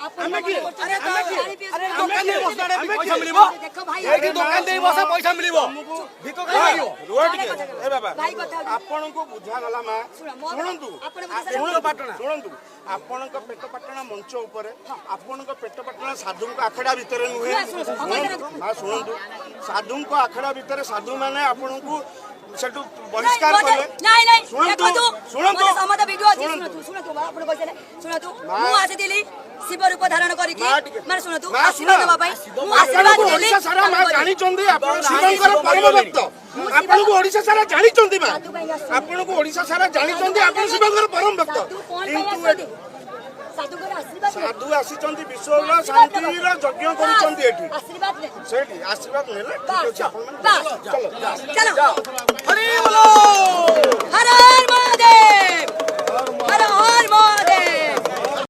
ଆମେ କି अरे दुकान दे बसना पैसा मिलिबो एठी दुकान दे बस पैसा मिलिबो भिको खाइबो रुआ टिके ए बाबा आपन को बुझा गला मा सुनंतु शुणु आपन को पेट पटना मंच ऊपर आपन को पेट पटना साधु को आखड़ा भीतर नुहे हां शुणंतु साधु को आखड़ा भीतर साधु माने आपन को सेटु बहिष्कार करले नहीं नहीं शुणंतु समस्त वीडियो अछि सुनतु आपण कहले सुनतु मु आसे दिली शिव रूप धारण करिकि माने सुनतु आशीर्वाद देबा पई मु आशीर्वाद देली ओडिसा सारा मा जानि चंदी आपण शिवंकर परम भक्त आपण को ओडिसा सारा जानि चंदी मा आपण को ओडिसा सारा जानि चंदी आपण शिवंकर परम भक्त किंतु साधु आसी चंदी विश्व शांति रो यज्ञ करू चंदी एठी आशीर्वाद ले सेठी आशीर्वाद नेले ठीक अछि आपण चलो चलो हरि बोलो हर हर महादेव।